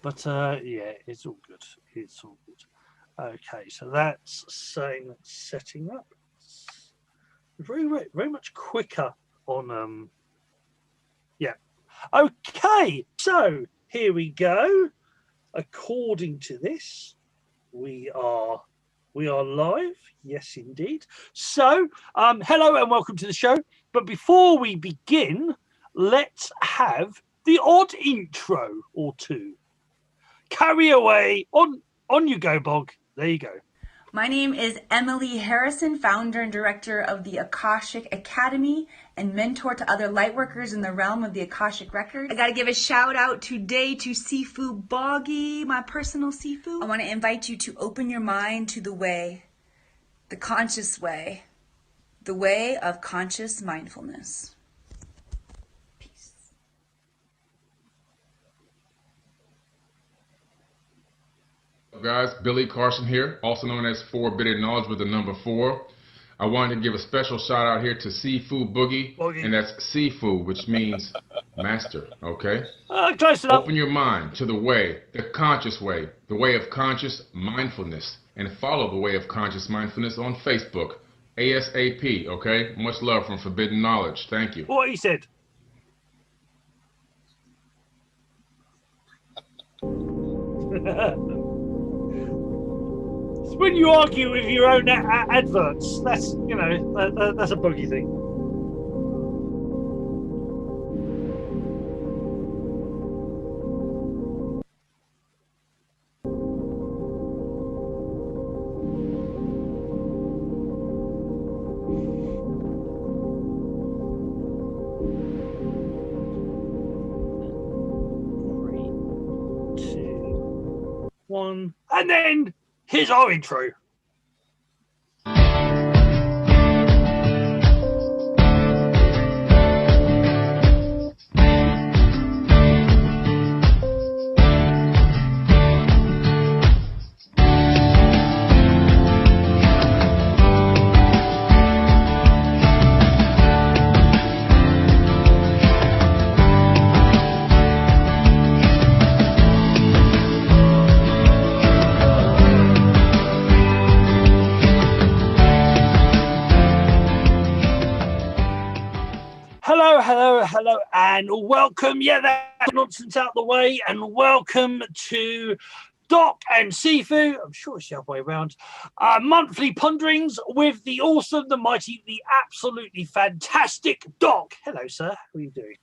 But yeah, it's all good. It's all good. Okay, so that's saying setting up. Very much quicker on yeah. Okay, so here we go. According to this, we are we are live. Yes, indeed. So, hello and welcome to the show. But before we begin, let's have the odd intro or two. Carry away. On you go, Bog. There you go. My name is Emily Harrison, founder and director of the Akashic Academy and mentor to other lightworkers in the realm of the Akashic Records. I gotta give a shout out today to Sifu Boggy, my personal Sifu. I want to invite you to open your mind to the way, the conscious way, the way of conscious mindfulness. Guys, Billy Carson here, also known as Forbidden Knowledge with the number 4. I wanted to give a special shout out here to Sifu Boogie, and that's Sifu, which means master, okay? Close enough. Open your mind to the way, the conscious way, the way of conscious mindfulness, and follow the way of conscious mindfulness on Facebook, ASAP, okay? Much love from Forbidden Knowledge. Thank you. What he said. When you argue with your own adverts, that's that's a boogie thing. Three, two, one, and then. Here's our intro. Hello, and welcome. Yeah, that nonsense out the way, and welcome to Doc and Sifu. I'm sure it's the other way around. Monthly ponderings with the awesome, the mighty, the absolutely fantastic Doc. Hello, sir. How are you doing?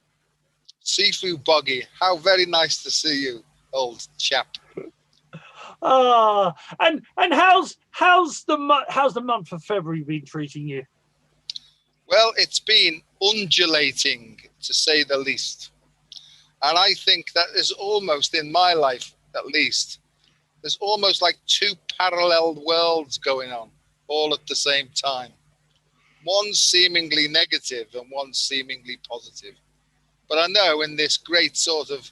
Sifu Boggy, how very nice to see you, old chap. And how's the month of February been treating you? Well, it's been undulating, to say the least. And I think that is almost, in my life at least, there's almost like two parallel worlds going on all at the same time. One seemingly negative and one seemingly positive. But I know in this great sort of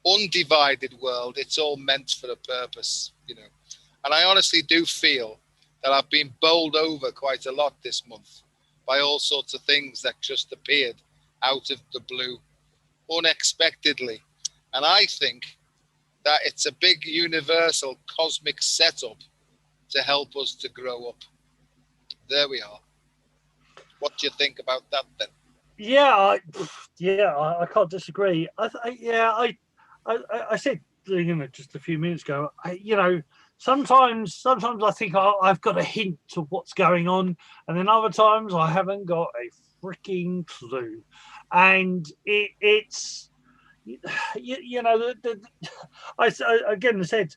undivided world, it's all meant for a purpose, you know. And I honestly do feel that I've been bowled over quite a lot this month by all sorts of things that just appeared out of the blue, unexpectedly. And I think that it's a big universal cosmic setup to help us to grow up. There we are. What do you think about that then? Yeah, I can't disagree. I said, just a few minutes ago, sometimes I think I've got a hint of what's going on, and then other times I haven't got a freaking clue. And it's I said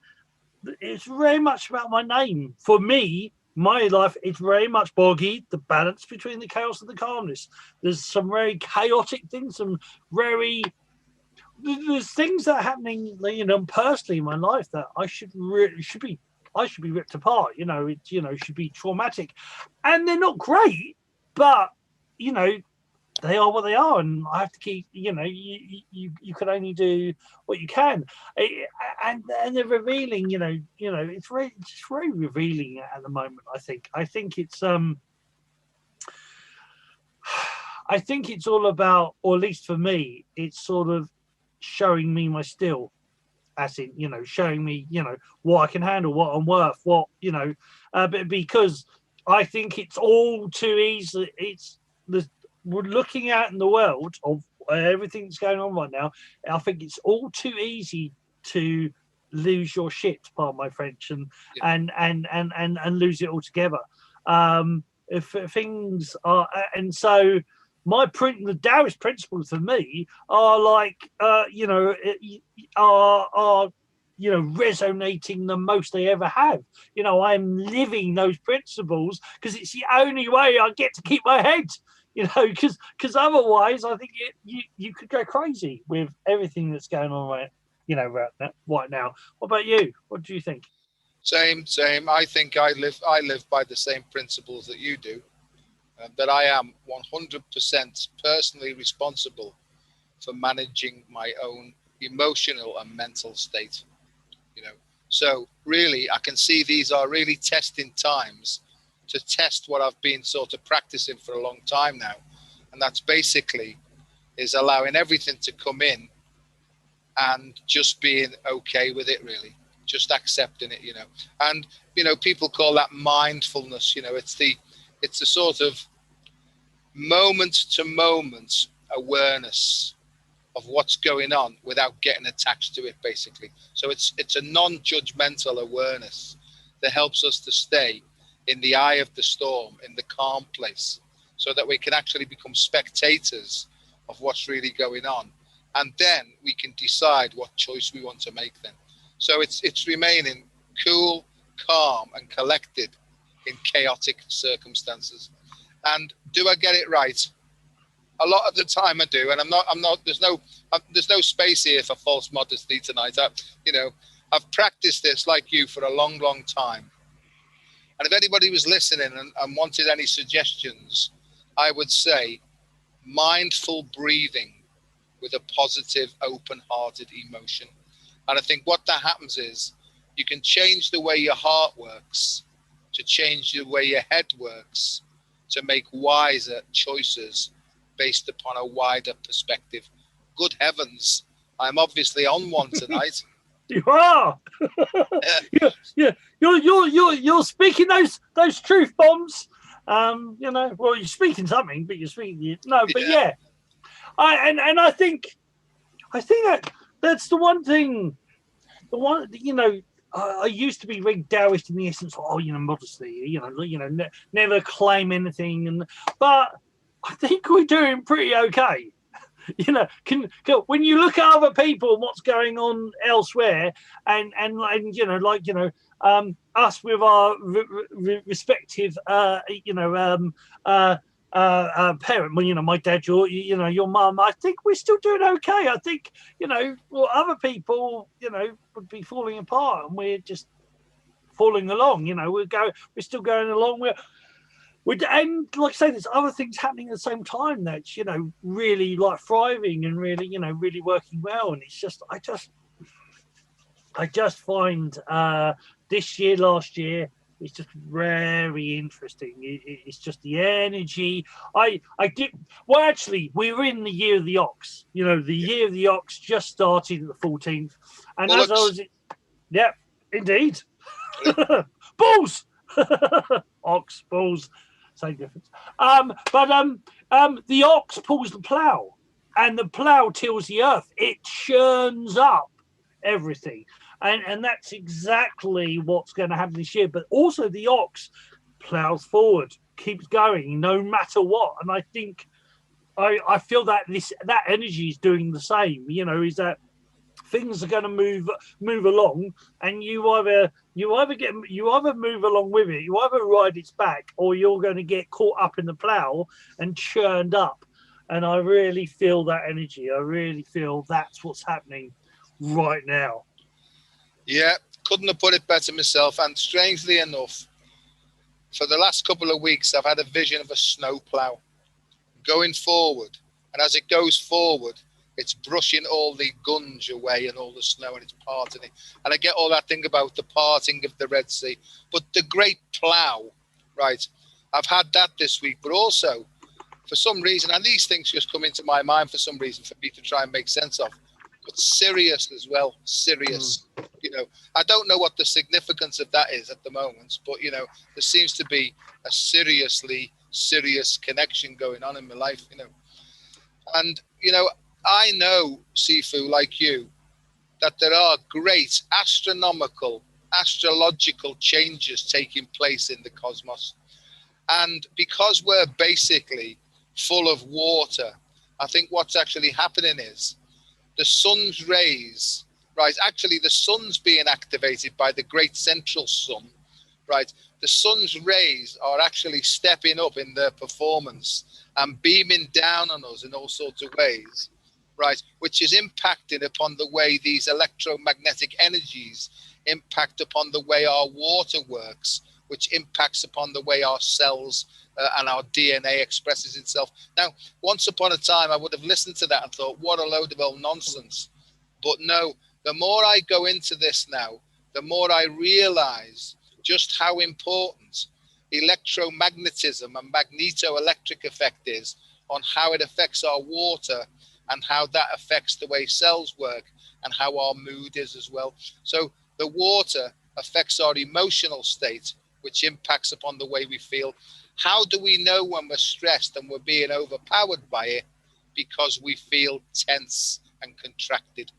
it's very much about my name. For me, my life is very much boggy, the balance between the chaos and the calmness. There's some very chaotic things, there's things that are happening, personally in my life that I should be ripped apart. It should be traumatic, and they're not great, but they are what they are, and I have to keep. You can only do what you can, and they're revealing. It's very revealing at the moment. I think it's I think it's all about, or at least for me, it's sort of showing me my still. as in, you know, showing me, you know, what I can handle, what I'm worth, what, you know, but because I think it's all too easy. We're looking out in the world of everything that's going on right now. I think it's all too easy to lose your shit, pardon my French, and lose it altogether. If things are, and so the Taoist principles for me are like, you know, are you know, resonating the most they ever have. You know, I'm living those principles because it's the only way I get to keep my head. You know, because otherwise, I think you could go crazy with everything that's going on right now. What about you? What do you think? Same. I think I live by the same principles that you do. That I am 100% personally responsible for managing my own emotional and mental state. You know, so really, I can see these are really testing times to test what I've been sort of practicing for a long time now, and that's basically is allowing everything to come in and just being okay with it, really, just accepting it, you know. And you know, people call that mindfulness. You know, it's the sort of moment to moment awareness of what's going on without getting attached to it, basically. So it's a non-judgmental awareness that helps us to stay in the eye of the storm, in the calm place, so that we can actually become spectators of what's really going on, and then we can decide what choice we want to make then. So it's remaining cool, calm and collected in chaotic circumstances. And do I get it right? A lot of the time I do, and I'm not. There's no space here for false modesty tonight. I've practiced this like you for a long, long time. And if anybody was listening and wanted any suggestions, I would say mindful breathing with a positive, open-hearted emotion. And I think what that happens is you can change the way your heart works to change the way your head works to make wiser choices based upon a wider perspective. Good heavens, I'm obviously on one tonight. You are. Yeah. You're speaking those truth bombs. You know, well, you're speaking something, but you're speaking but yeah. I think that's the one thing. The one, you know, I used to be very Taoist in the essence of, modesty, never claim anything, but I think we're doing pretty okay. You know, when you look at other people and what's going on elsewhere, and us with our respective parent, my dad, your mum, I think we're still doing okay. I think other people would be falling apart, and we're just falling along. We're still going along. And like I say, there's other things happening at the same time that's really like thriving and really really working well. And it's just I just find this year, last year, it's just very interesting. It's just the energy. I did well. Actually, we were in the year of the ox. The year of the ox just started at the 14th, and as I was, indeed, bulls, ox, bulls. Same difference. The ox pulls the plough, and the plough tills the earth. It churns up everything, and that's exactly what's going to happen this year. But also, the ox ploughs forward, keeps going, no matter what. And I think I feel that that energy is doing the same. Is that things are going to move along, and you either move along with it, you either ride its back, or you're going to get caught up in the plough and churned up. And I really feel that energy. I really feel that's what's happening right now. Yeah, couldn't have put it better myself. And strangely enough, for the last couple of weeks, I've had a vision of a snow plough going forward, and as it goes forward, it's brushing all the gunge away and all the snow, and it's parting it. And I get all that thing about the parting of the Red Sea. But the great plough, right, I've had that this week. But also, for some reason, and these things just come into my mind for some reason for me to try and make sense of, but serious as well. Serious. You know, I don't know what the significance of that is at the moment, but you know, there seems to be a seriously serious connection going on in my life. You know, and you know, I know, Sifu, like you, that there are great astronomical, astrological changes taking place in the cosmos. And because we're basically full of water, I think what's actually happening is the sun's rays, right? Actually, the sun's being activated by the great central sun, right? The sun's rays are actually stepping up in their performance and beaming down on us in all sorts of ways, right? Which is impacting upon the way these electromagnetic energies impact upon the way our water works, which impacts upon the way our cells and our DNA expresses itself. Now, once upon a time, I would have listened to that and thought, what a load of old nonsense. But no, the more I go into this now, the more I realize just how important electromagnetism and magnetoelectric effect is on how it affects our water and how that affects the way cells work and how our mood is as well. So the water affects our emotional state, which impacts upon the way we feel. How do we know when we're stressed and we're being overpowered by it? Because we feel tense and contracted.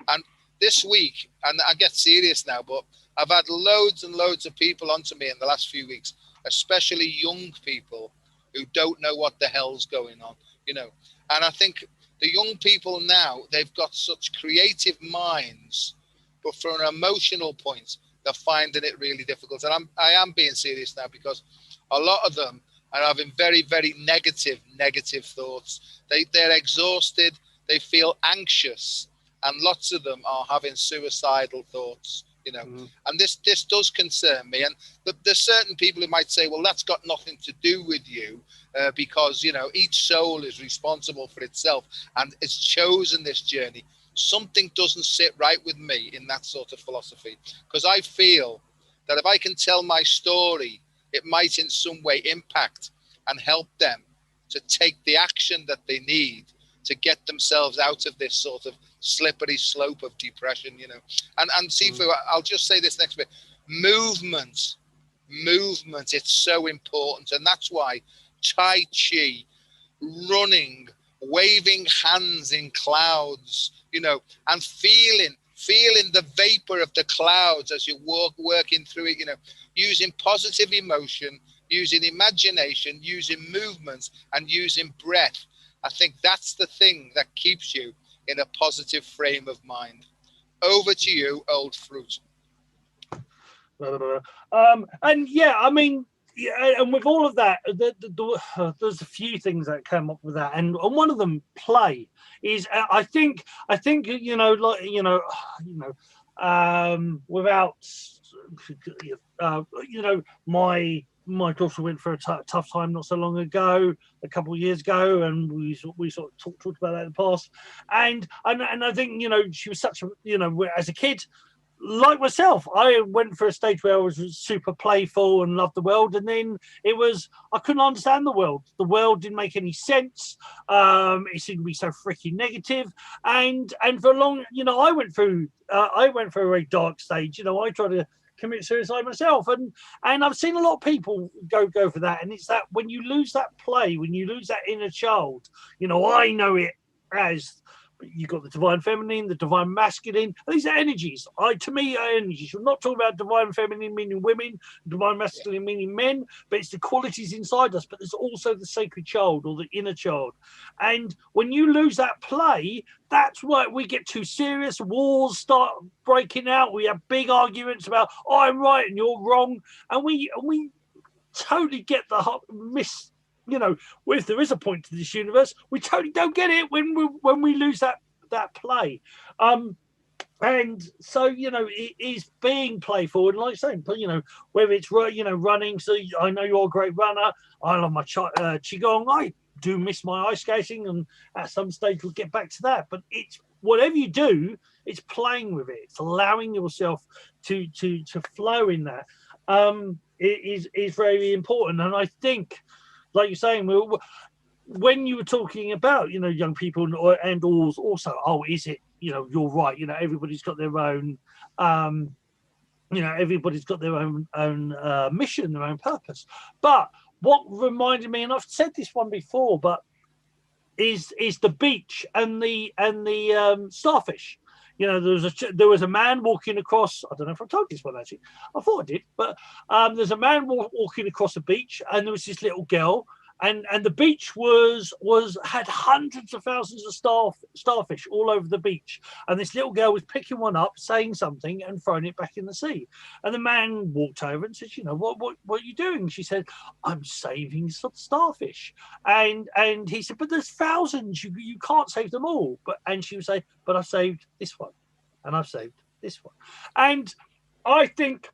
And this week, and I get serious now, but I've had loads and loads of people onto me in the last few weeks, especially young people who don't know what the hell's going on, you know. And I think the young people now, they've got such creative minds, but from an emotional point, they're finding it really difficult. And I am being serious now, because a lot of them are having very, very negative thoughts. They're exhausted, they feel anxious, and lots of them are having suicidal thoughts, you know. And this does concern me. And there's certain people who might say, well, that's got nothing to do with you, because, you know, each soul is responsible for itself and it's chosen this journey. Something doesn't sit right with me in that sort of philosophy, because I feel that if I can tell my story, it might in some way impact and help them to take the action that they need to get themselves out of this sort of slippery slope of depression, you know. And Sifu, I'll just say this next bit. Movement, it's so important. And that's why Tai Chi, running, waving hands in clouds, you know, and feeling the vapor of the clouds as you working through it, you know, using positive emotion, using imagination, using movements, and using breath. I think that's the thing that keeps you in a positive frame of mind. Over to you, old fruit. And yeah, I mean, yeah, and with all of that, there's a few things that came up with that, and one of them, play, is I think you know, like without you know, my daughter went for a tough time not so long ago, a couple of years ago, and we sort of talked about that in the past, and I think, you know, she was such a, you know, as a kid, like myself, I went for a stage where I was super playful and loved the world, and then it was, I couldn't understand the world. The world didn't make any sense. It seemed to be so freaking negative, and for a long, you know, I went through a very dark stage. You know, I tried to commit suicide myself, and I've seen a lot of people go for that, and it's that when you lose that play, when you lose that inner child, you know, I know it as, you've got the divine feminine, the divine masculine. These are energies. To me, are energies. We're not talking about divine feminine meaning women, divine masculine meaning men, but it's the qualities inside us. But there's also the sacred child, or the inner child. And when you lose that play, that's why we get too serious. Wars start breaking out. We have big arguments about, oh, I'm right and you're wrong. And we totally get the you know, if there is a point to this universe, we totally don't get it when we lose that play. And so, you know, it is being playful, and like saying, you know, whether it's, you know, running. So I know you're a great runner. I love my qigong. I do miss my ice skating, and at some stage we'll get back to that. But it's whatever you do, it's playing with it. It's allowing yourself to flow in that. It is very important, and I think, like you're saying, when you were talking about, you know, young people and also, oh, is it you're right. Everybody's got their own. Everybody's got their own mission, their own purpose. But what reminded me, and I've said this one before, but is the beach and the starfish. There was a man walking across. I don't know if I told you this one actually. I thought I did, but there's a man walking across the beach, and there was this little girl, and the beach had hundreds of thousands of starfish all over the beach, and this little girl was picking one up, saying something, and throwing it back in the sea. And the man walked over and said, what are you doing? She said, I'm saving some starfish. And he said, but there's thousands, you can't save them all. And she would say, but I saved this one, and I've saved this one. And I think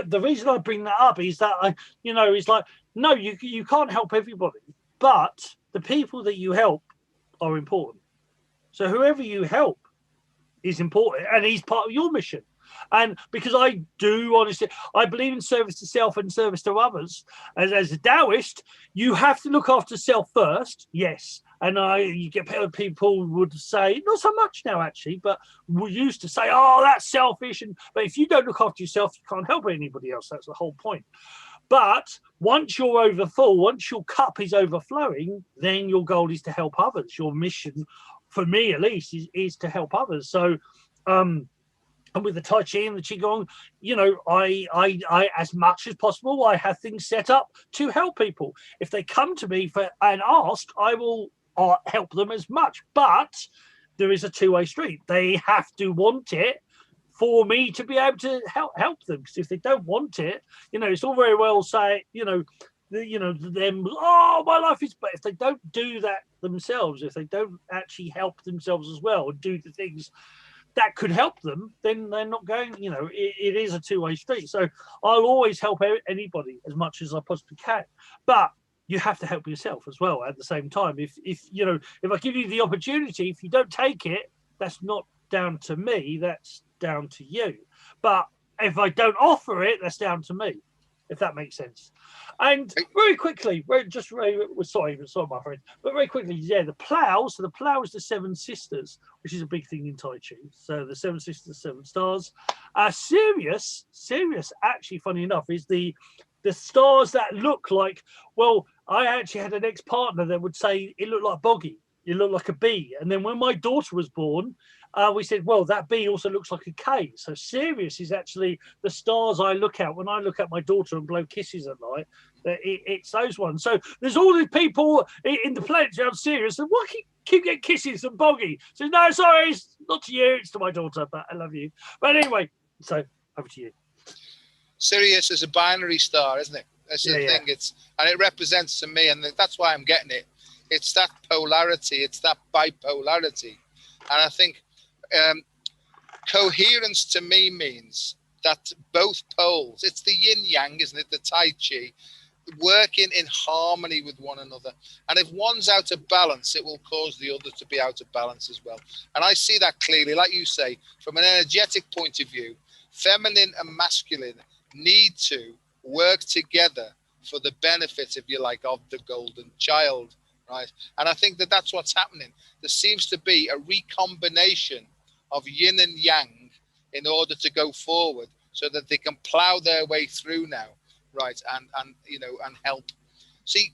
the reason I bring that up is that it's like, no, you can't help everybody, but the people that you help are important. So whoever you help is important, and he's part of your mission. And because I do honestly, I believe in service to self and service to others. As a Taoist, you have to look after self first, yes. And you get people would say, not so much now actually, but we used to say, oh, that's selfish. But if you don't look after yourself, you can't help anybody else. That's the whole point. But once you're over full, once your cup is overflowing, then your goal is to help others. Your mission, for me at least, is to help others. So, and with the Tai Chi and the Qigong, I as much as possible, I have things set up to help people. If they come to me and ask, I will help them as much. But there is a two-way street. They have to want it for me to be able to help them. Because if they don't want it, it's all very well saying, them, oh, my life is. But if they don't do that themselves, if they don't actually help themselves as well and do the things that could help them, then they're not going. It is a two-way street. So I'll always help anybody as much as I possibly can, but you have to help yourself as well at the same time. If I give you the opportunity, if you don't take it, that's not down to me. That's down to you. But if I don't offer it, that's down to me, if that makes sense. And very quickly, sorry, my friend, but very quickly, yeah, the plough. So the plough is the seven sisters, which is a big thing in Tai Chi. So the seven sisters, seven stars. Sirius, actually, funny enough, is the stars that look like. Well, I actually had an ex-partner that would say it looked like Boggy. It looked like a bee. And then when my daughter was born, we said, well, that bee also looks like a K. So Sirius is actually the stars I look at when I look at my daughter and blow kisses at night. It's those ones. So there's all these people in the planet around Sirius and what keep getting kisses and Boggy. So no, sorry, it's not to you, it's to my daughter, but I love you. But anyway, so over to you. Sirius is a binary star, isn't it? That's the thing. And it represents to me, and that's why I'm getting it. It's that polarity. It's that bipolarity. And I think coherence to me means that both poles, it's the yin yang, isn't it? The Tai Chi, working in harmony with one another. And if one's out of balance, it will cause the other to be out of balance as well. And I see that clearly, like you say, from an energetic point of view, feminine and masculine need to work together for the benefit, if you like, of the golden child, right? And I think that that's what's happening. There seems to be a recombination of yin and yang in order to go forward so that they can plow their way through now, right? And help. See,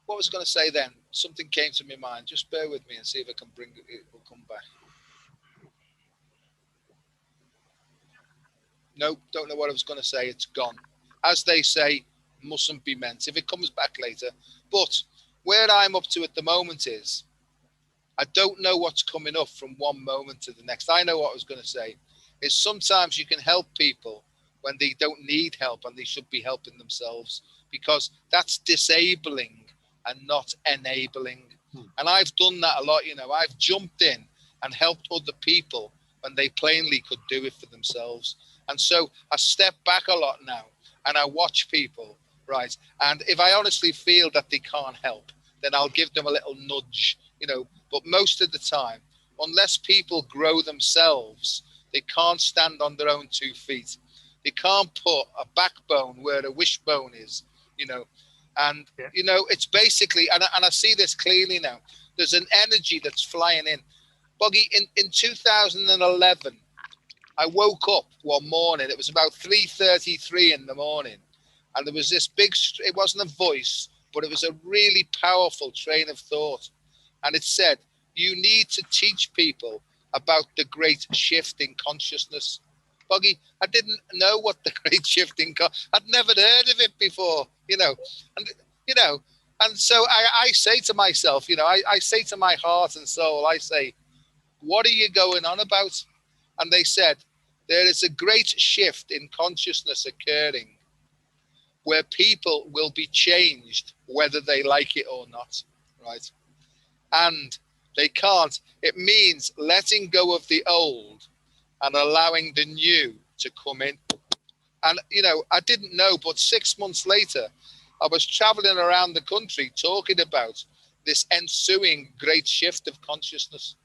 what was I going to say then? Something came to my mind. Just bear with me and see if I can bring it. It will come back. Nope, don't know what I was going to say. It's gone. As they say, mustn't be meant. If it comes back later. But where I'm up to at the moment is, I don't know what's coming up from one moment to the next. I know what I was going to say. Is sometimes you can help people when they don't need help and they should be helping themselves, because that's disabling and not enabling. And I've done that a lot. I've jumped in and helped other people when they plainly could do it for themselves. And so I step back a lot now and I watch people, right? And if I honestly feel that they can't help, then I'll give them a little nudge, But most of the time, unless people grow themselves, they can't stand on their own 2 feet. They can't put a backbone where a wishbone is, And, it's basically, and I see this clearly now, there's an energy that's flying in. Boggy, in 2011, I woke up one morning. It was about 3:33 in the morning, and there was this big. It wasn't a voice, but it was a really powerful train of thought, and it said, "You need to teach people about the great shift in consciousness." Boggy, I didn't know what the great shift in I'd never heard of it before, and and so I say to myself, I say to my heart and soul, I say, what are you going on about? And they said, there is a great shift in consciousness occurring where people will be changed whether they like it or not, right? And they can't. It means letting go of the old and allowing the new to come in. And, I didn't know, but 6 months later, I was traveling around the country talking about this ensuing great shift of consciousness.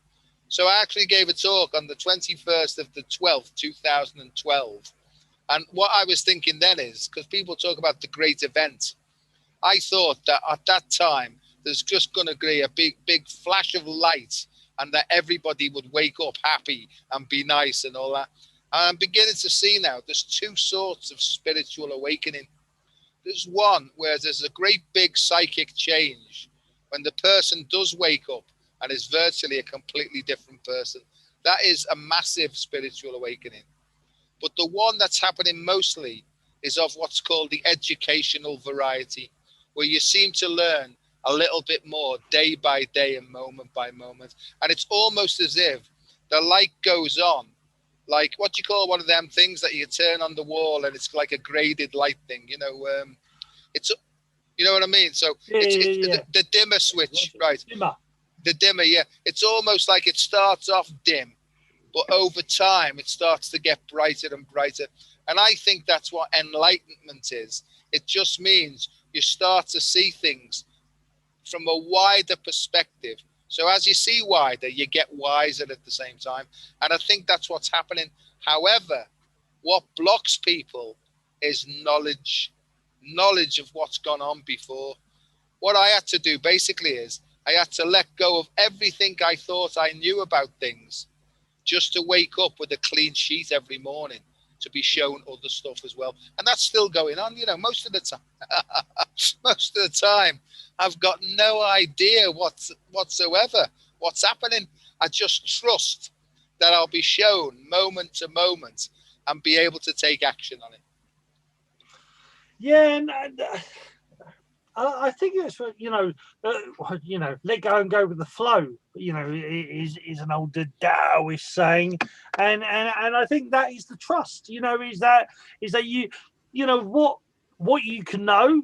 So I actually gave a talk on the 21st of the 12th, 2012. And what I was thinking then is, because people talk about the great event, I thought that at that time, there's just going to be a big flash of light and that everybody would wake up happy and be nice and all that. And I'm beginning to see now there's two sorts of spiritual awakening. There's one where there's a great big psychic change when the person does wake up and is virtually a completely different person. That is a massive spiritual awakening. But the one that's happening mostly is of what's called the educational variety, where you seem to learn a little bit more day by day and moment by moment. And it's almost as if the light goes on, like what you call one of them things that you turn on the wall and it's like a graded light thing, it's, you know what I mean? So it's the dimmer switch, right? The dimmer, yeah. It's almost like it starts off dim, but over time it starts to get brighter and brighter. And I think that's what enlightenment is. It just means you start to see things from a wider perspective. So as you see wider, you get wiser at the same time. And I think that's what's happening. However, what blocks people is knowledge of what's gone on before. What I had to do basically is I had to let go of everything I thought I knew about things just to wake up with a clean sheet every morning to be shown other stuff as well. And that's still going on, most of the time. Most of the time, I've got no idea whatsoever what's happening. I just trust that I'll be shown moment to moment and be able to take action on it. Yeah, and I think it's let go and go with the flow. Is an older Taoist saying, and I think that is the trust. Is that you what you can know,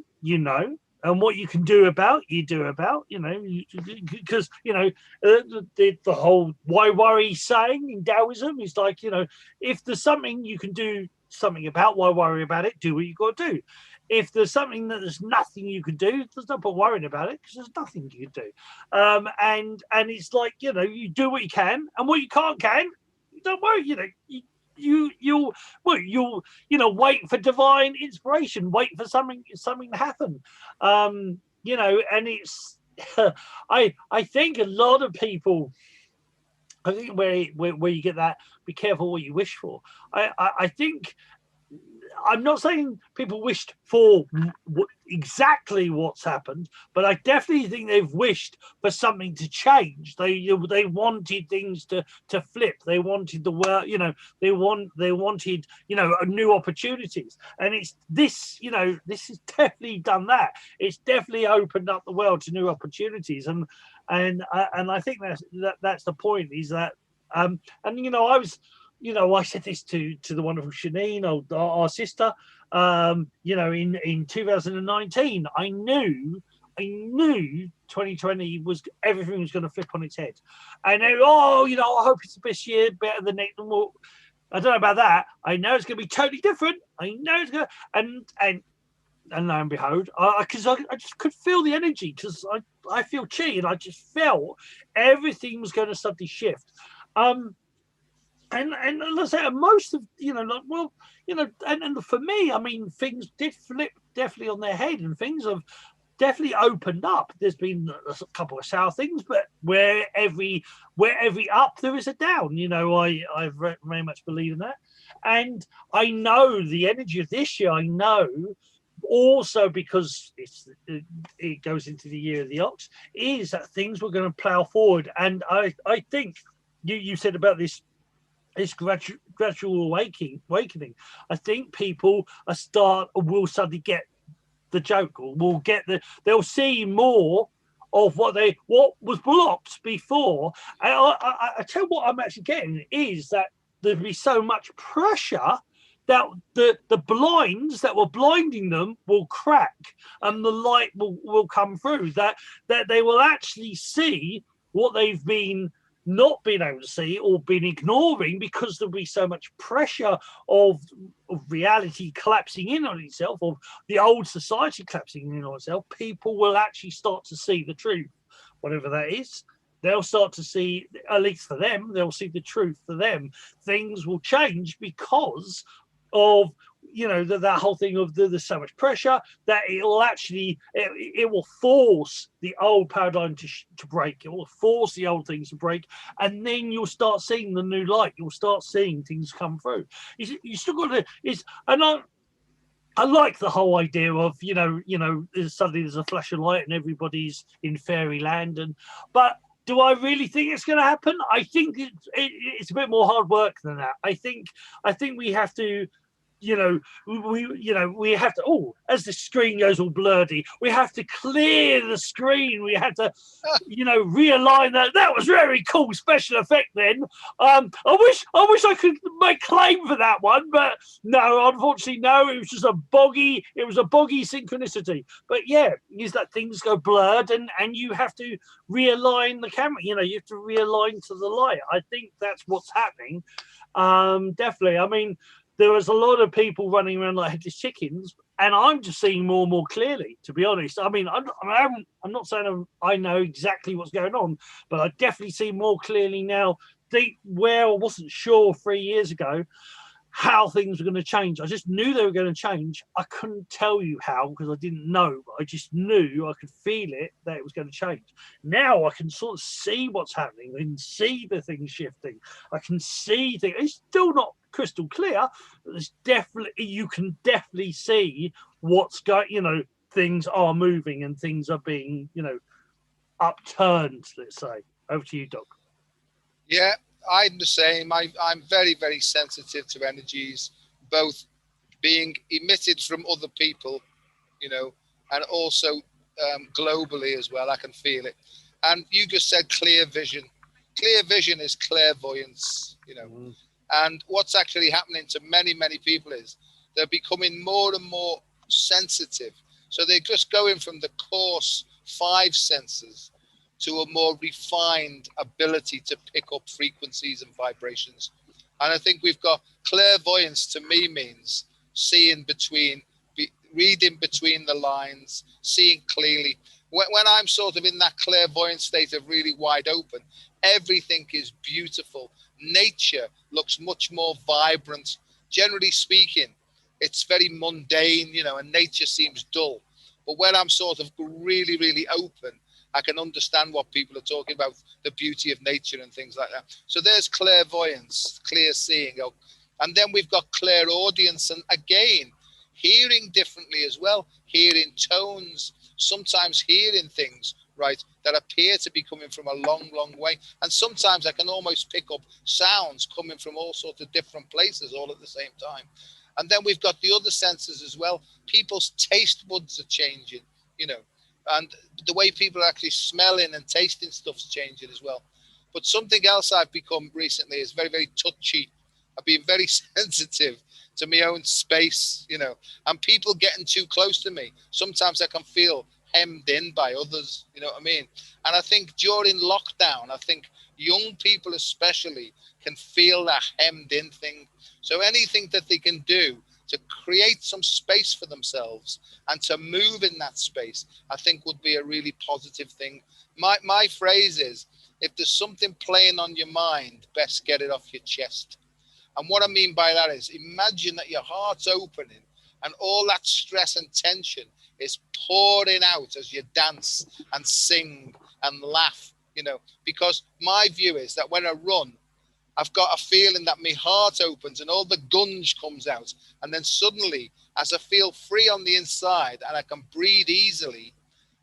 and what you can do about, you do about. Because the whole why worry saying in Taoism is like, if there's something you can do something about, why worry about it? Do what you got to do. If there's something that there's nothing you can do, there's no point worrying about it because there's nothing you can do. And it's like, you do what you can, and what you can't don't worry. You'll wait for divine inspiration, wait for something to happen. And it's I think a lot of people, I think where you get that, be careful what you wish for. I think, I'm not saying people wished for exactly what's happened, but I definitely think they've wished for something to change. They wanted things to flip. They wanted the world, they wanted new opportunities. And it's this, this has definitely done that. It's definitely opened up the world to new opportunities. And I think that's the point, is that I said this to the wonderful Shanine, our sister, in 2019. I knew 2020 everything was going to flip on its head. And I hope it's the best year, better than next. Well, I don't know about that. I know it's going to be totally different. I know it's going to, and lo and behold, because I just could feel the energy, because I feel chi, and I just felt everything was going to suddenly shift. And let's say most of and for me, I mean, things did flip definitely on their head, and things have definitely opened up. There's been a couple of sour things, but where every up there is a down. You know, I very much believe in that, and I know the energy of this year. I know also because it goes into the year of the ox, is that things were going to plow forward, and I think you said about this gradual awakening. I think people will suddenly get the joke, or they'll see more of what was blocked before. And I tell you what I'm actually getting is that there'll be so much pressure that the blinds that were blinding them will crack, and the light will come through, that they will actually see what they've been not being able to see or been ignoring, because there'll be so much pressure of reality collapsing in on itself, of the old society collapsing in on itself. People will actually start to see the truth, whatever that is. They'll start to see, at least for them, they'll see the truth for them. Things will change because of, you know, that whole thing of there's so much pressure that it will force the old paradigm to break. It will force the old things to break, and then you'll start seeing the new light. You'll start seeing things come through. You still got to. I like the whole idea of, you know, suddenly there's a flash of light and everybody's in fairyland, but do I really think it's going to happen? I think it's a bit more hard work than that. I think we have to, we have to, as the screen goes all blurry, we have to clear the screen. We have to, realign that. That was very cool special effect then. I wish I could make claim for that one, but no, unfortunately, no. It was just a boggy synchronicity. But yeah, is that things go blurred, and you have to realign the camera. You have to realign to the light. I think that's what's happening. Definitely. I mean, there was a lot of people running around like headless chickens, and I'm just seeing more and more clearly, to be honest. I mean, I'm not saying I know exactly what's going on, but I definitely see more clearly now, where I wasn't sure 3 years ago how things were going to change. I just knew they were going to change. I couldn't tell you how, because I didn't know, but I just knew, I could feel it, that it was going to change. Now I can sort of see what's happening. I can see the things shifting. I can see things. It's still not crystal clear, but you can definitely see what's going, things are moving and things are being, upturned, let's say. Over to you, Doc. Yeah, I'm the same. I'm very, very sensitive to energies, both being emitted from other people, and also globally as well. I can feel it. And you just said clear vision. Clear vision is clairvoyance, And what's actually happening to many, many people is they're becoming more and more sensitive. So they're just going from the coarse 5 senses to a more refined ability to pick up frequencies and vibrations. And I think we've got clairvoyance, to me, means seeing reading between the lines, seeing clearly. When I'm sort of in that clairvoyant state of really wide open, everything is beautiful. Nature looks much more vibrant. Generally speaking, it's very mundane, and nature seems dull. But when I'm sort of really, really open, I can understand what people are talking about, the beauty of nature and things like that. So there's clairvoyance, clear seeing. And then we've got clairaudience, and again, hearing differently as well, hearing tones, sometimes hearing things, right, that appear to be coming from a long, long way. And sometimes I can almost pick up sounds coming from all sorts of different places all at the same time. And then we've got the other senses as well. People's taste buds are changing, and the way people are actually smelling and tasting stuff's changing as well. But something else I've become recently is very, very touchy. I've been very sensitive to my own space, and people getting too close to me. Sometimes I can feel hemmed in by others, you know what I mean? And I think during lockdown, I think young people especially can feel that hemmed in thing. So anything that they can do to create some space for themselves and to move in that space, I think would be a really positive thing. My phrase is, if there's something playing on your mind, best get it off your chest. And what I mean by that is, imagine that your heart's opening And all that stress and tension is pouring out as you dance and sing and laugh, you know, because my view is that when I run, I've got a feeling that my heart opens and all the gunge comes out. And then suddenly, as I feel free on the inside and I can breathe easily,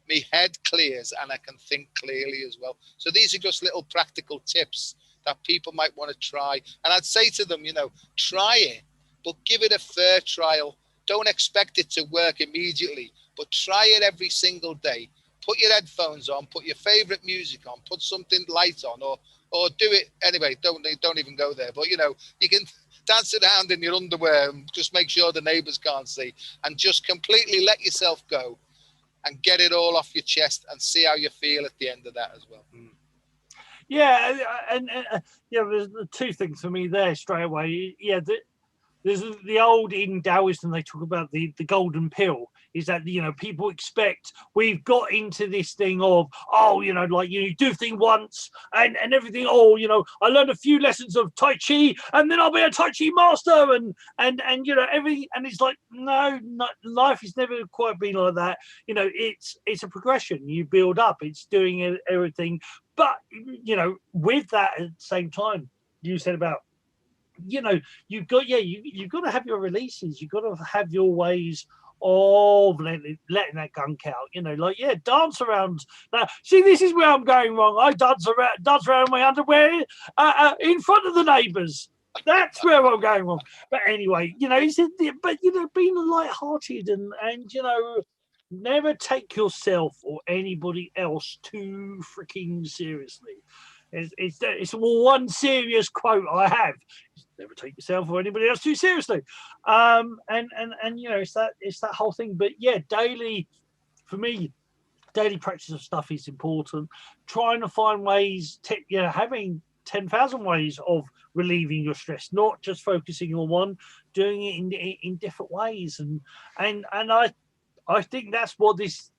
my head clears and I can think clearly as well. So these are just little practical tips that people might want to try. And I'd say to them, you know, try it, but give it a fair trial. Don't expect it to work immediately, but try it every single day. Put your headphones on, put your favorite music on, put something light on, or do it anyway. Don't even go there. But, you know, you can dance around in your underwear and just make sure the neighbors can't see, and just completely let yourself go and get it all off your chest and see how you feel at the end of that as well. Yeah, and yeah, there's the two things for me there straight away. Yeah, there's the old in Taoism, they talk about the golden pill, is that, you know, people expect, we've got into this thing of, oh, you know, like you do thing once and everything, oh, you know, I learned a few lessons of Tai Chi and then I'll be a Tai Chi master and you know, everything. And it's like, no, life has never quite been like that. You know, it's a progression. You build up, it's doing everything. But, you know, with that at the same time, you said about, you know, you've got to have your releases, you've got to have your ways of letting that gunk out, you know, like, yeah, dance around. Now see, this is where I'm going wrong. I dance around my underwear in front of the neighbors. That's where I'm going wrong. But anyway, you know, but you know, being light-hearted and you know, never take yourself or anybody else too freaking seriously. It's one serious quote I have: never take yourself or anybody else too seriously. And you know, it's that whole thing. But yeah, for me, daily practice of stuff is important. Trying to find ways to, you know, having 10,000 ways of relieving your stress, not just focusing on one, doing it in different ways. And I think that's what these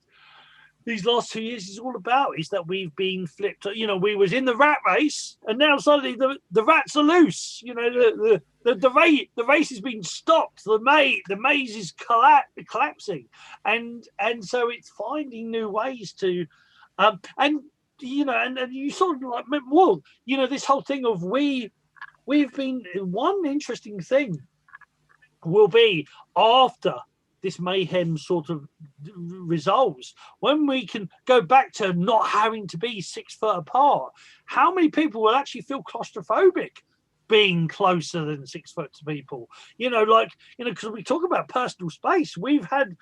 last 2 years is all about, is that we've been flipped. You know, we was in the rat race and now suddenly the rats are loose. You know, the race has been stopped. The maze is collapsing. And so it's finding new ways to, and, you know, and you sort of like, well, you know, this whole thing of we've been, one interesting thing will be after this mayhem sort of resolves, when we can go back to not having to be 6 foot apart, how many people will actually feel claustrophobic being closer than 6 foot to people? You know, like, you know, because we talk about personal space, we've had,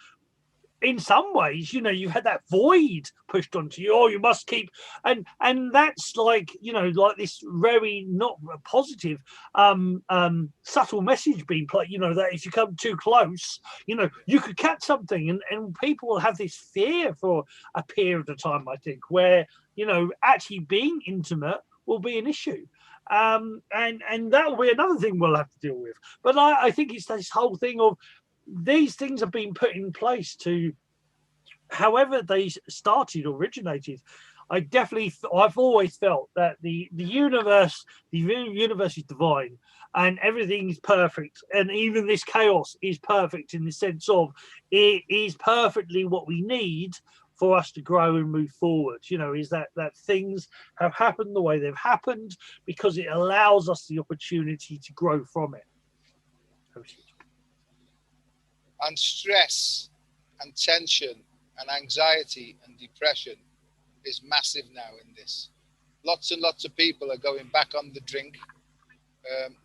in some ways, you know, you've had that void pushed onto you. Oh, you must keep, and that's like, you know, like this very not positive, subtle message being played. You know, that if you come too close, you know, you could catch something, and people will have this fear for a period of time. I think where, you know, actually being intimate will be an issue. And that will be another thing we'll have to deal with. But I think it's this whole thing of, these things have been put in place to, however they originated. I've always felt that the universe is divine and everything is perfect, and even this chaos is perfect in the sense of it is perfectly what we need for us to grow and move forward. You know, is that things have happened the way they've happened because it allows us the opportunity to grow from it. And stress and tension and anxiety and depression is massive now in this. Lots and lots of people are going back on the drink,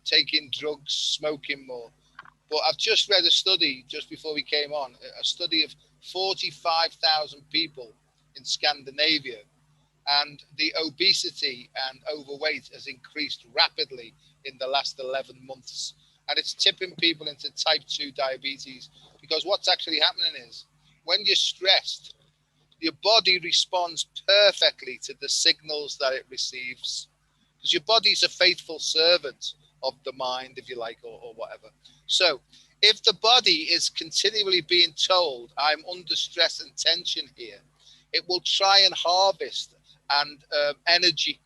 taking drugs, smoking more. But I've just read a study just before we came on, a study of 45,000 people in Scandinavia, and the obesity and overweight has increased rapidly in the last 11 months. And it's tipping people into type 2 diabetes, because what's actually happening is, when you're stressed, your body responds perfectly to the signals that it receives, because your body's a faithful servant of the mind, if you like, or whatever. So if the body is continually being told, I'm under stress and tension here, it will try and harvest and energy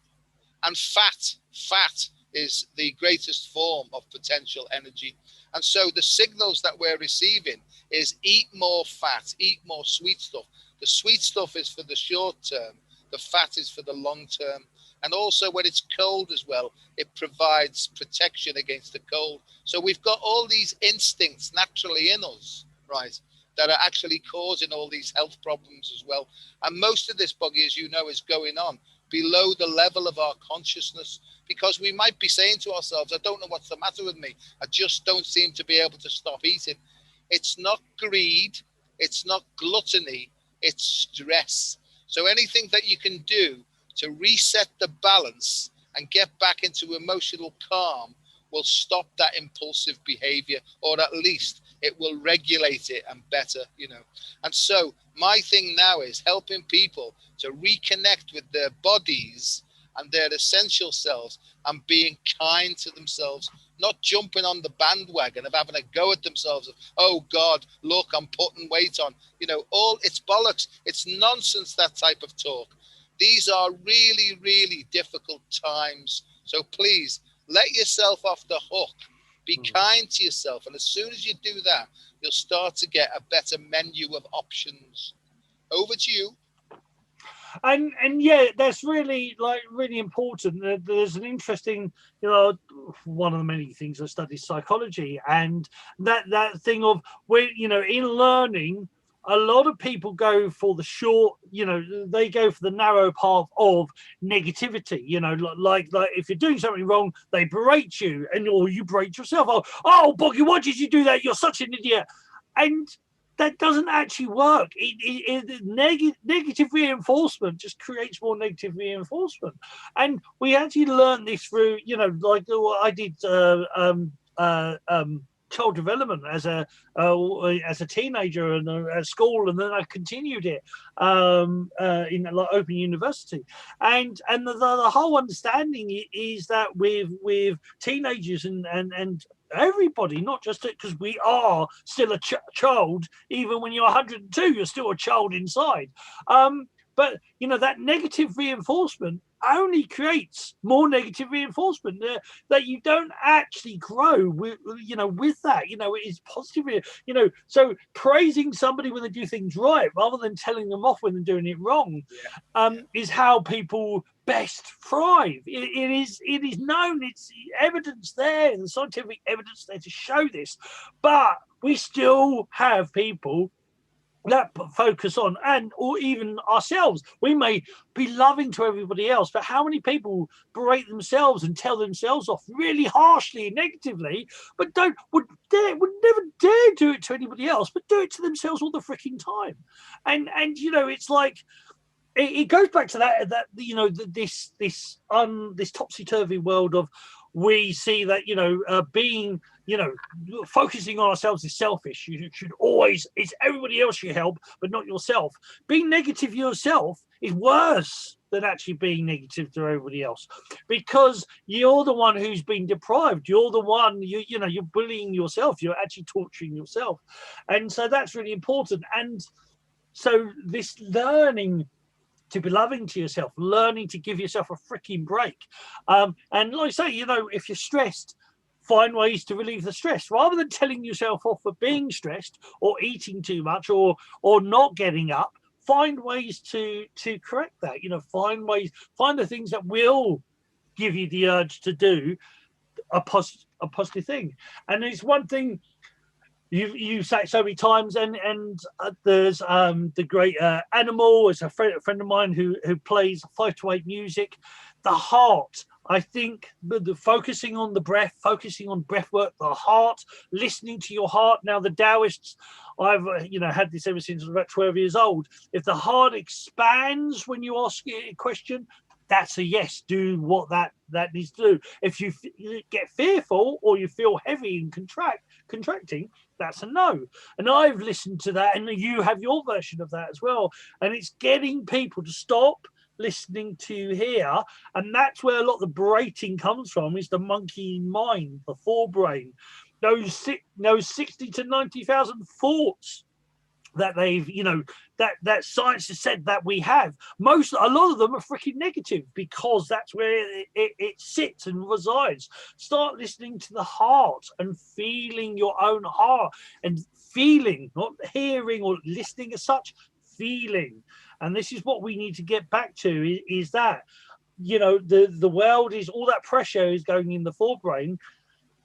and fat is the greatest form of potential energy. And so the signals that we're receiving is eat more fat, eat more sweet stuff. The sweet stuff is for the short term, the fat is for the long term. And also when it's cold as well, it provides protection against the cold. So we've got all these instincts naturally in us, right, that are actually causing all these health problems as well. And most of this, Buggy, as you know, is going on below the level of our consciousness, because we might be saying to ourselves, I don't know what's the matter with me. I just don't seem to be able to stop eating. It's not greed. It's not gluttony. It's stress. So anything that you can do to reset the balance and get back into emotional calm will stop that impulsive behavior, or at least it will regulate it and better, you know. And so my thing now is helping people to reconnect with their bodies and their essential selves and being kind to themselves, not jumping on the bandwagon of having a go at themselves of, oh God, look, I'm putting weight on, you know, all it's bollocks. It's nonsense, that type of talk. These are really, really difficult times. So please let yourself off the hook. Be kind to yourself. And as soon as you do that, you'll start to get a better menu of options. Over to you. And yeah, that's really really important. There's an interesting, you know, one of the many things I study psychology, and that thing of where, you know, in learning, a lot of people go for the short, you know, they go for the narrow path of negativity, you know, like if you're doing something wrong, they berate you, and or you berate yourself. Oh, Boggy, why did you do that? You're such an idiot. And that doesn't actually work. Negative reinforcement just creates more negative reinforcement. And we actually learned this through, you know, like I did child development as a teenager and at school, and then I continued it in like Open University, and the whole understanding is that with teenagers and everybody, not just because we are still a child. Even when you're 102, you're still a child inside. But you know, that negative reinforcement only creates more negative reinforcement that you don't actually grow with, you know, with that. You know, it is positive, you know. So praising somebody when they do things right rather than telling them off when they're doing it wrong is how people best thrive. It is known, it's evidence there, the scientific evidence there to show this. But we still have people that focus on, and or even ourselves, we may be loving to everybody else, but how many people berate themselves and tell themselves off really harshly and negatively, but would never dare do it to anybody else, but do it to themselves all the freaking time. And you know, it's like it goes back to that you know, this topsy-turvy world of, we see that, you know, being, you know, focusing on ourselves is selfish. You should always, it's everybody else you help, but not yourself. Being negative yourself is worse than actually being negative to everybody else, because you're the one who's been deprived. You're the one, you know, you're bullying yourself. You're actually torturing yourself. And so that's really important. And so this learning to be loving to yourself, learning to give yourself a freaking break. And like I say, you know, if you're stressed, find ways to relieve the stress rather than telling yourself off for being stressed or eating too much or not getting up. Find ways to correct that. You know, find the things that will give you the urge to do a positive thing. And there's one thing you say it so many times, and there's the great Animal is a friend of mine who plays 5/8 music. The heart, I think, the focusing on the breath, focusing on breath work, the heart, listening to your heart. Now the Taoists, I've you know, had this ever since I was about 12 years old. If the heart expands when you ask it a question, that's a yes. Do what that needs to do. If you get fearful or you feel heavy and contracting, that's a no. And I've listened to that, and you have your version of that as well. And it's getting people to stop listening to here, and that's where a lot of the berating comes from, is the monkey mind, the forebrain, those 60 to 90,000 thoughts that they've, you know, that science has said that we have. A lot of them are freaking negative, because that's where it sits and resides. Start listening to the heart and feeling your own heart, and feeling, not hearing or listening as such, feeling. And this is what we need to get back to, is that, you know, the world is, all that pressure is going in the forebrain.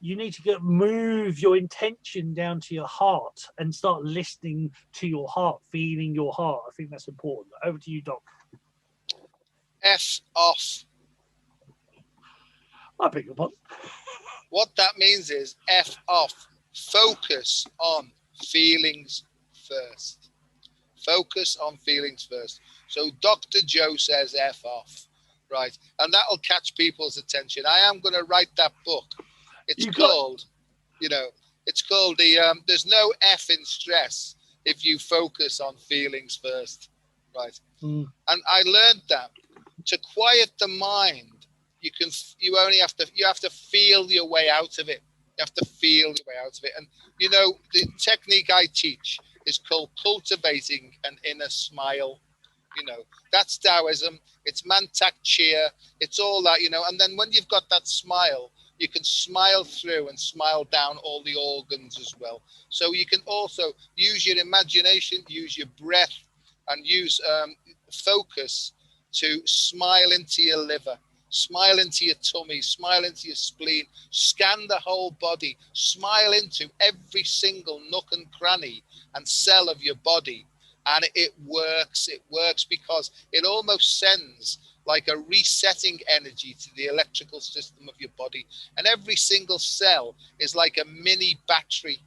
You need to move your intention down to your heart and start listening to your heart, feeling your heart. I think that's important. Over to you, Doc. F off. I beg your pardon. What that means is F off. Focus on feelings first. Focus on feelings first. So Dr. Joe says F off, right? And that'll catch people's attention. I am going to write that book. It's called the there's no F in stress if you focus on feelings first, right? And I learned that to quiet the mind, you have to feel your way out of it. You have to feel your way out of it. And you know, the technique I teach is called cultivating an inner smile. You know, that's Taoism. It's Mantak Chia. It's all that, you know. And then when you've got that smile, you can smile through and smile down all the organs as well. So you can also use your imagination, use your breath, and use focus to smile into your liver, smile into your tummy, smile into your spleen, scan the whole body, smile into every single nook and cranny and cell of your body. And it works. It works because it almost sends like a resetting energy to the electrical system of your body. And every single cell is like a mini battery.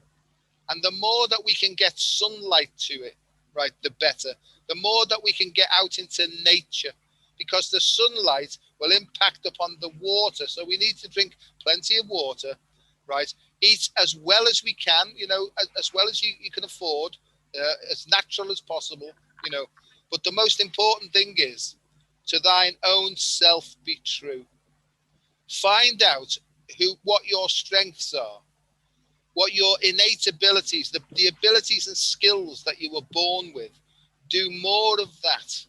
And the more that we can get sunlight to it, right, the better. The more that we can get out into nature, because the sunlight will impact upon the water. So we need to drink plenty of water, right? Eat as well as we can, you know, as well as you can afford, as natural as possible, you know. But the most important thing is, to thine own self be true. Find out what your strengths are, what your innate abilities, the abilities and skills that you were born with. Do more of that.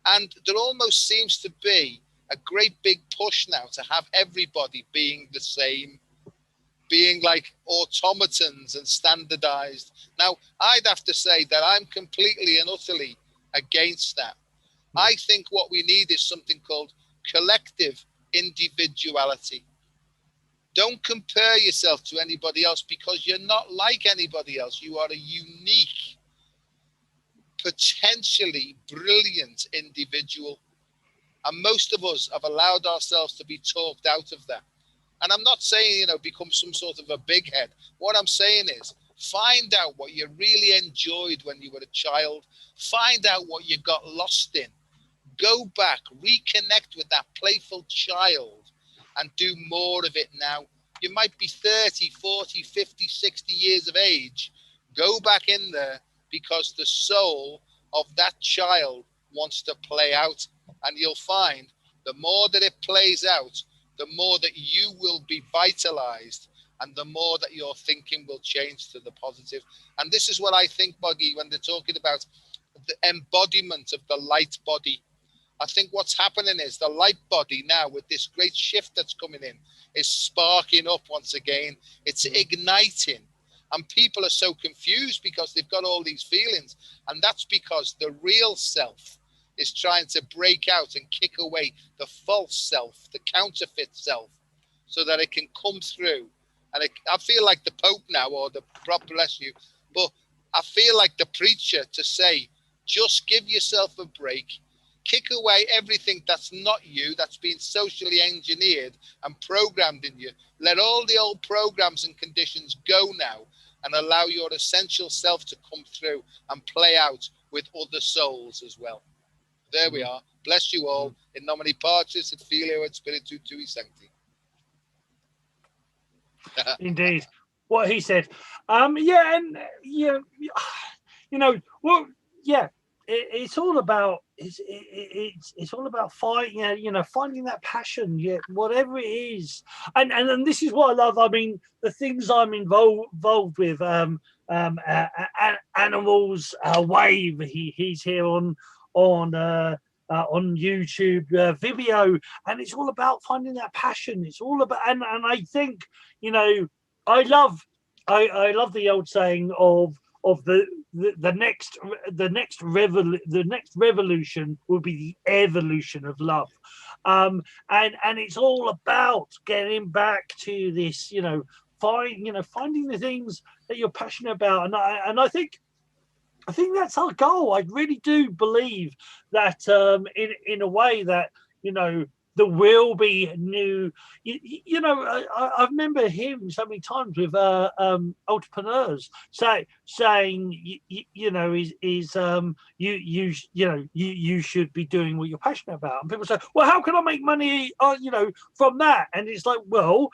And there almost seems to be a great big push now to have everybody being the same, being like automatons and standardized. Now, I'd have to say that I'm completely and utterly against that. I think what we need is something called collective individuality. Don't compare yourself to anybody else, because you're not like anybody else. You are a unique, potentially brilliant individual. And most of us have allowed ourselves to be talked out of that. And I'm not saying, you know, become some sort of a big head. What I'm saying is, find out what you really enjoyed when you were a child. Find out what you got lost in. Go back, reconnect with that playful child and do more of it now. You might be 30, 40, 50, 60 years of age. Go back in there, because the soul of that child wants to play out. And you'll find the more that it plays out, the more that you will be vitalized, and the more that your thinking will change to the positive. And this is what I think, Buggy, when they're talking about the embodiment of the light body. I think what's happening is the light body now, with this great shift that's coming in, is sparking up once again. It's igniting. And people are so confused because they've got all these feelings. And that's because the real self is trying to break out and kick away the false self, the counterfeit self, so that it can come through. And I feel like the Pope now, or the God bless you, but I feel like the preacher to say, just give yourself a break. Kick away everything that's not you, that's been socially engineered and programmed in you. Let all the old programs and conditions go now, and allow your essential self to come through and play out with other souls as well. There we are. Bless you all. In nomine Patris et Filio et Spiritu Tui Sancti. Indeed. What he said. Yeah, and yeah, you know, well, yeah, it's all about it's all about fighting, you know, finding that passion, yeah, whatever it is. And this is what I love. I mean, the things I'm involved with, Animals Wave. He's here on YouTube Vimeo, and it's all about finding that passion. It's all about, and I think, you know, I love the old saying of the next revolution will be the evolution of love, and it's all about getting back to this, finding the things that you're passionate about, and I think that's our goal. I really do believe that, in a way that, there will be new. I remember hearing so many times with entrepreneurs saying, you should be doing what you're passionate about, and people say, well, how can I make money, from that? And it's like, well,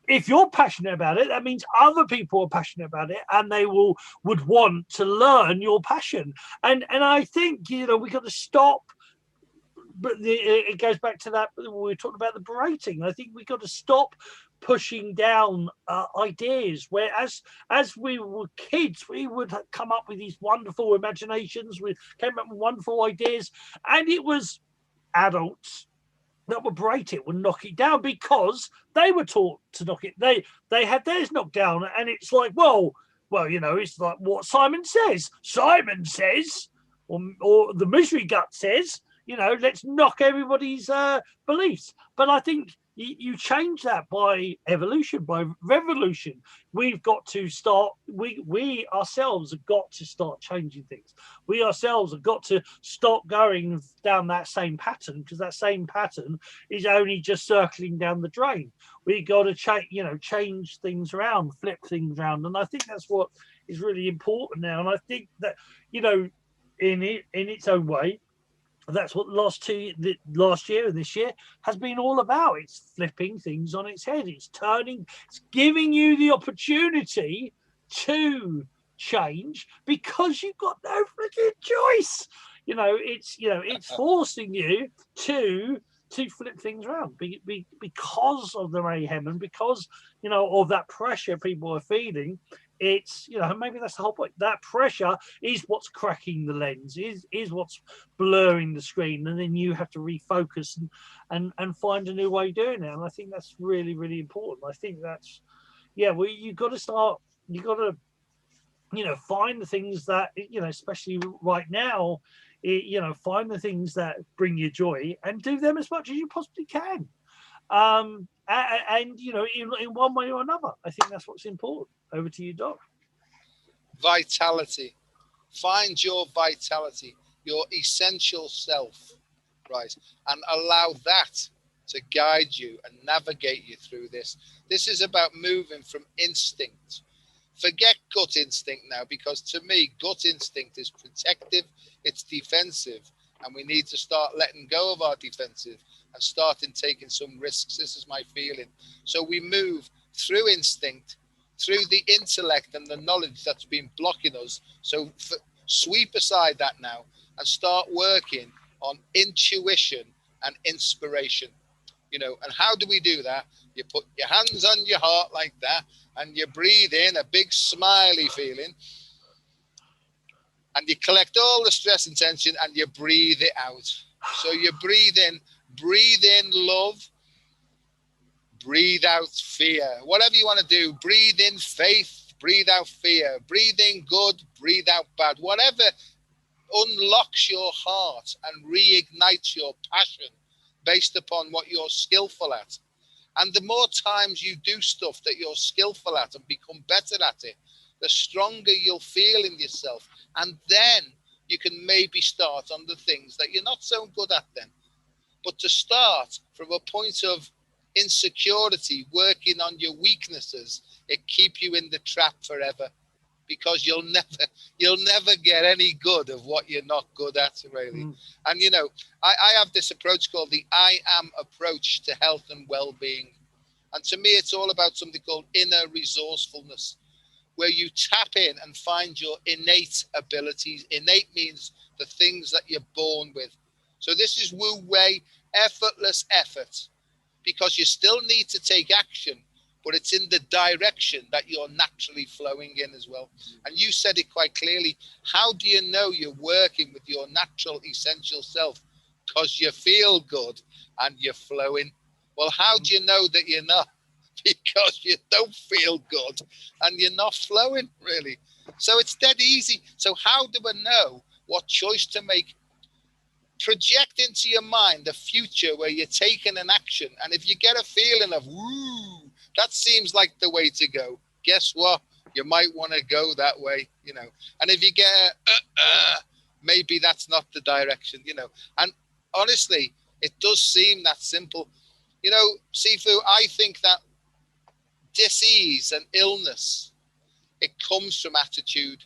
if you're passionate about it, that means other people are passionate about it, and they would want to learn your passion. And I think, we got to stop. But it goes back to that we were talking about, the berating. I think we got to stop pushing down ideas. Where as we were kids, we would come up with these wonderful imaginations. We came up with wonderful ideas, and it was adults that would berate it, would knock it down, because they were taught to knock it. They had theirs knocked down, and it's like, well, it's like what Simon says. Simon says, or the misery gut says, let's knock everybody's beliefs. But I think you change that by evolution, by revolution. We've got to start. We ourselves have got to start changing things. We ourselves have got to stop going down that same pattern, because that same pattern is only just circling down the drain. We got to change things around, flip things around, and I think that's what is really important now. And I think that, in its own way, that's what last year and this year has been all about. It's flipping things on its head. It's giving you the opportunity to change, because you've got no freaking choice. It's forcing you to flip things around, because of the mayhem, and because of that pressure people are feeling. It's maybe that's the whole point. That pressure is what's cracking the lens, is what's blurring the screen, and then you have to refocus and find a new way of doing it. And I think that's really, really important. I think that's you've got to start. You've got to find the things that, especially right now, find the things that bring you joy, and do them as much as you possibly can. And in one way or another. I think that's what's important. Over to you, Doc. Vitality. Find your vitality, your essential self, right? And allow that to guide you and navigate you through this. This is about moving from instinct. Forget gut instinct now, because to me, gut instinct is protective, it's defensive, and we need to start letting go of our defensive and starting taking some risks. This is my feeling. So we move through instinct, through the intellect and the knowledge that's been blocking us. So sweep aside that now and start working on intuition and inspiration. And how do we do that? You put your hands on your heart like that, and you breathe in a big smiley feeling, and you collect all the stress and tension, and you breathe it out. So you breathe in love, breathe out fear. Whatever you want to do, breathe in faith, breathe out fear, breathe in good, breathe out bad. Whatever unlocks your heart and reignites your passion based upon what you're skillful at. And the more times you do stuff that you're skillful at and become better at it, the stronger you'll feel in yourself. And then you can maybe start on the things that you're not so good at then. But to start from a point of insecurity, working on your weaknesses, it keep you in the trap forever, because you'll never get any good of what you're not good at, really. And I have this approach called the I am approach to health and well-being. And to me, it's all about something called inner resourcefulness, where you tap in and find your innate abilities. Innate means the things that you're born with. So this is Wu Wei, effortless effort, because you still need to take action, but it's in the direction that you're naturally flowing in as well. And you said it quite clearly. How do you know you're working with your natural essential self? Because you feel good and you're flowing. Well, how do you know that you're not? Because you don't feel good and you're not flowing, really. So it's dead easy. So how do I know what choice to make? Project into your mind a future where you're taking an action, and if you get a feeling of woo, that seems like the way to go, guess what, you might want to go that way, you know. And if you get maybe that's not the direction, you know. And honestly, it does seem that simple, you know. Sifu, I think that disease and illness, it comes from attitude.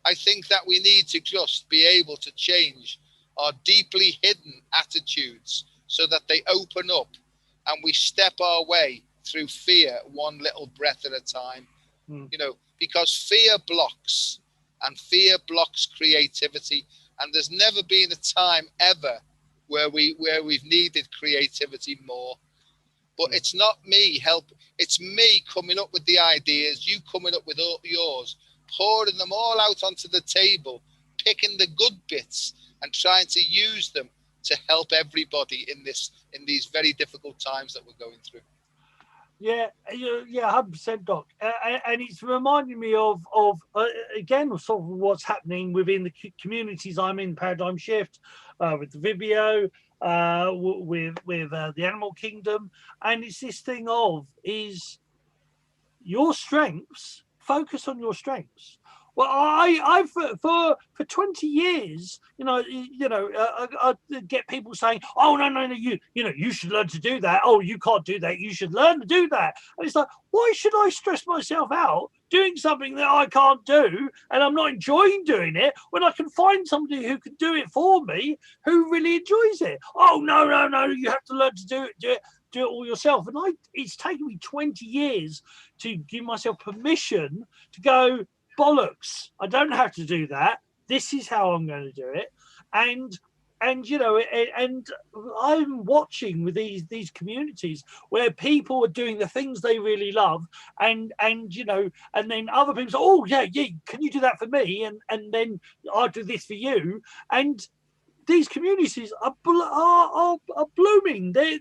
I think that we need to just be able to change our deeply hidden attitudes so that they open up and we step our way through fear one little breath at a time. You know, because fear blocks, and fear blocks creativity. And there's never been a time ever where we've needed creativity more. But it's not me it's me coming up with the ideas, you coming up with all yours, pouring them all out onto the table, picking the good bits and trying to use them to help everybody in these very difficult times that we're going through. Yeah, 100%, Doc. And it's reminding me of again, sort of what's happening within the communities I'm in, Paradigm Shift, with the Vibrio, with the Animal Kingdom. And it's this thing of, is your strengths, focus on your strengths. Well, I've for 20 years, I get people saying, "Oh, no, you should learn to do that. Oh, you can't do that. You should learn to do that." And it's like, why should I stress myself out doing something that I can't do and I'm not enjoying doing it when I can find somebody who can do it for me who really enjoys it? Oh, no, you have to learn to do it all yourself. And it's taken me 20 years to give myself permission to go, bollocks, I don't have to do that. This is how I'm going to do it. And I'm watching with these communities where people are doing the things they really love, and then other people say, "Oh yeah, can you do that for me?" And then I'll do this for you. And these communities are blooming. They're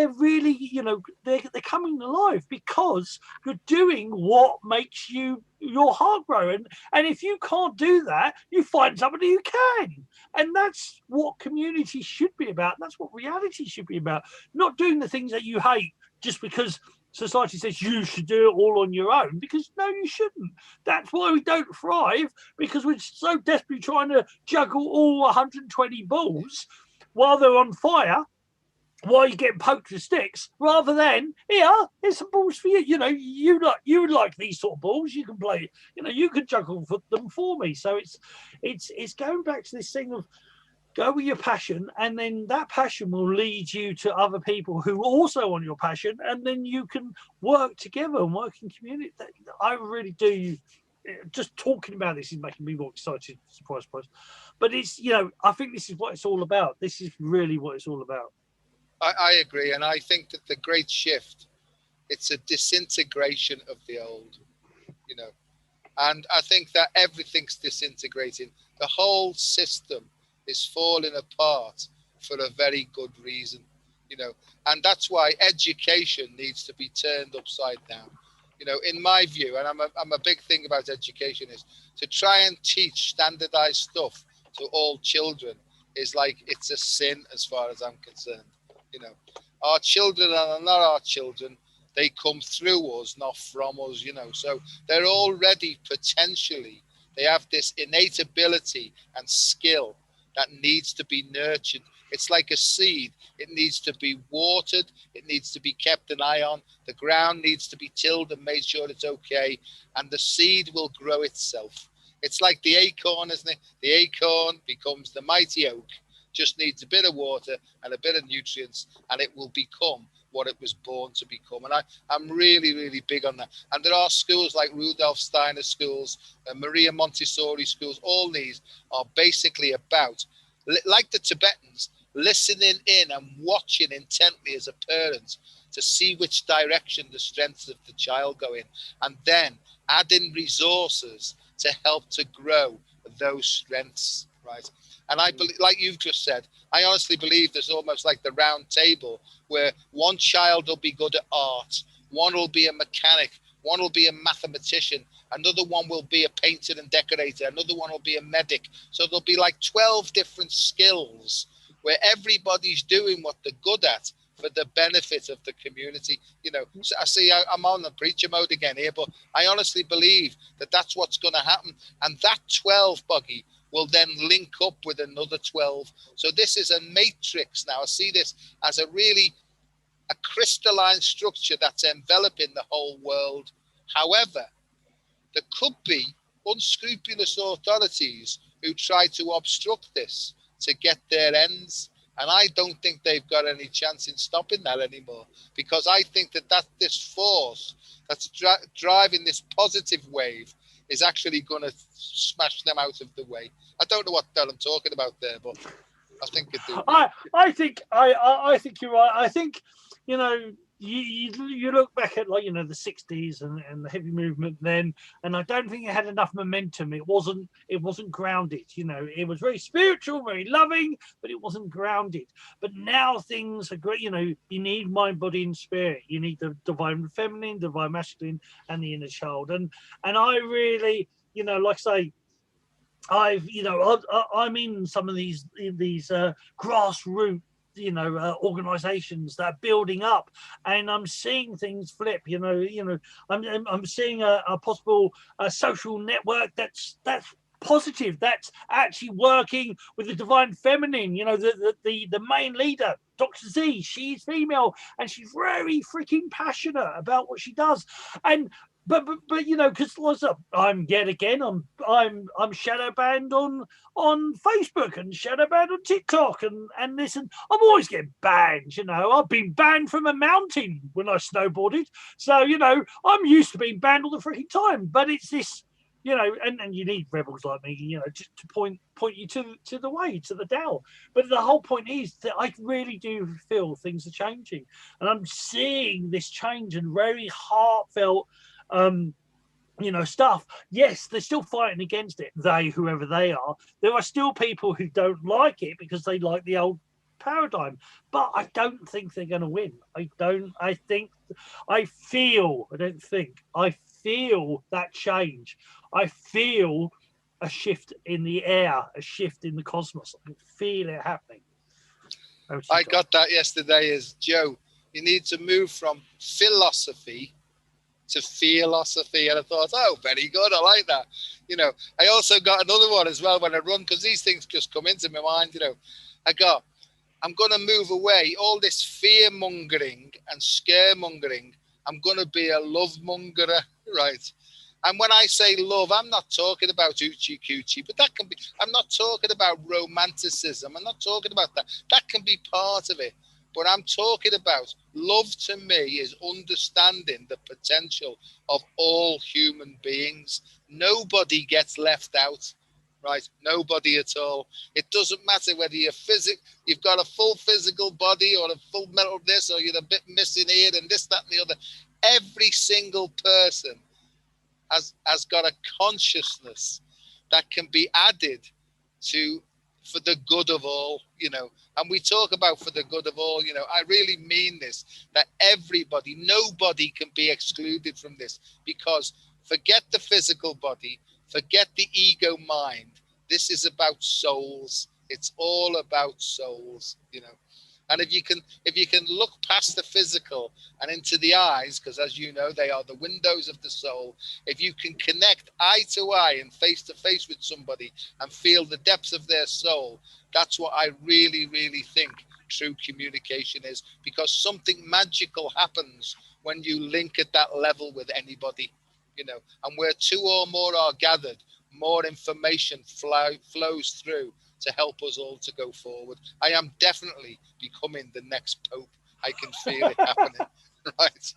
really, they're coming alive because you're doing what makes your heart grow. And if you can't do that, you find somebody who can. And that's what community should be about. That's what reality should be about. Not doing the things that you hate just because society says you should do it all on your own, because no, you shouldn't. That's why we don't thrive, because we're so desperately trying to juggle all 120 balls while they're on fire, while you're getting poked with sticks, rather than, here's some balls for you. You would like these sort of balls. You can play, you can juggle them for me. So it's going back to this thing of, go with your passion, and then that passion will lead you to other people who also want your passion, and then you can work together and work in community. I really do. Just talking about this is making me more excited. Surprise. But it's, I think this is what it's all about. This is really what it's all about. I agree, and I think that the great shift, it's a disintegration of the old, and I think that everything's disintegrating. The whole system is falling apart for a very good reason, and that's why education needs to be turned upside down. In my view, and I'm a big thing about education, is to try and teach standardized stuff to all children is like, it's a sin as far as I'm concerned. Our children are not our children. They come through us, not from us, so they're already potentially, they have this innate ability and skill that needs to be nurtured. It's like a seed. It needs to be watered. It needs to be kept an eye on. The ground needs to be tilled and made sure it's okay. And the seed will grow itself. It's like the acorn, isn't it? The acorn becomes the mighty oak. Just needs a bit of water and a bit of nutrients, and it will become what it was born to become. And I'm really, really big on that. And there are schools like Rudolf Steiner schools, Maria Montessori schools. All these are basically about, like the Tibetans, listening in and watching intently as a parent to see which direction the strengths of the child go in, and then add in resources to help to grow those strengths, right? And I believe, like you've just said, I honestly believe there's almost like the round table where one child will be good at art, one will be a mechanic, one will be a mathematician, another one will be a painter and decorator, another one will be a medic. So there'll be like 12 different skills where everybody's doing what they're good at for the benefit of the community. You know, so I see I'm on the preacher mode again here, but I honestly believe that that's what's going to happen. And that 12 buggy will then link up with another 12. So this is a matrix now. I see this as a crystalline structure that's enveloping the whole world. However, there could be unscrupulous authorities who try to obstruct this to get their ends. And I don't think they've got any chance in stopping that anymore, because I think that this force that's driving this positive wave is actually going to smash them out of the way. I don't know what the hell I'm talking about there, but I think it do. I think you're right. I think, you know, you look back at, like, you know, the 60s and the heavy movement then, and I don't think it had enough momentum. It wasn't grounded. You know, it was very spiritual, very loving, but it wasn't grounded. But now things are great. You know, you need mind, body, and spirit. You need the divine feminine, divine masculine, and the inner child. And I really, you know, like I say, I'm in some of these grassroots, you know, organizations that are building up, and I'm seeing things flip. You know, I'm seeing a possible social network that's positive, that's actually working with the divine feminine. You know, the main leader, Dr. Z, she's female, and she's very freaking passionate about what she does. And but you know, because I'm shadow banned on Facebook and shadow banned on TikTok and this, and I'm always getting banned. You know, I've been banned from a mountain when I snowboarded, so you know I'm used to being banned all the freaking time. But it's this, you know, and you need rebels like me, you know, to point you to the way, to the Tao. But the whole point is that I really do feel things are changing, and I'm seeing this change and very heartfelt. You know, stuff. Yes, they're still fighting against it. Whoever they are, there are still people who don't like it because they like the old paradigm. But I don't think they're going to win. I feel that change. I feel a shift in the air, a shift in the cosmos. I can feel it happening. I got that yesterday as Joe. You need to move from philosophy to philosophy, and I thought, oh, very good, I like that. You know, I also got another one as well when I run, because these things just come into my mind. You know, I'm going to move away all this fear mongering and scaremongering. I'm going to be a love mongerer, right? And when I say love, I'm not talking about oochie coochie, but that can be. I'm not talking about romanticism. I'm not talking about that. That can be part of it. But I'm talking about love. To me, is understanding the potential of all human beings. Nobody gets left out, right? Nobody at all. It doesn't matter whether you've got a full physical body or a full mental this, or you're a bit missing here and this, that, and the other. Every single person has got a consciousness that can be added to for the good of all, you know. And we talk about for the good of all, you know, I really mean this, that nobody can be excluded from this, because forget the physical body, forget the ego mind. This is about souls. It's all about souls, you know. And if you can look past the physical and into the eyes, because as you know, they are the windows of the soul. If you can connect eye to eye and face to face with somebody and feel the depths of their soul, that's what I really, really think true communication is, because something magical happens when you link at that level with anybody, you know. And where two or more are gathered, more information flows through to help us all to go forward. I am definitely becoming the next pope. I can feel it happening. Right.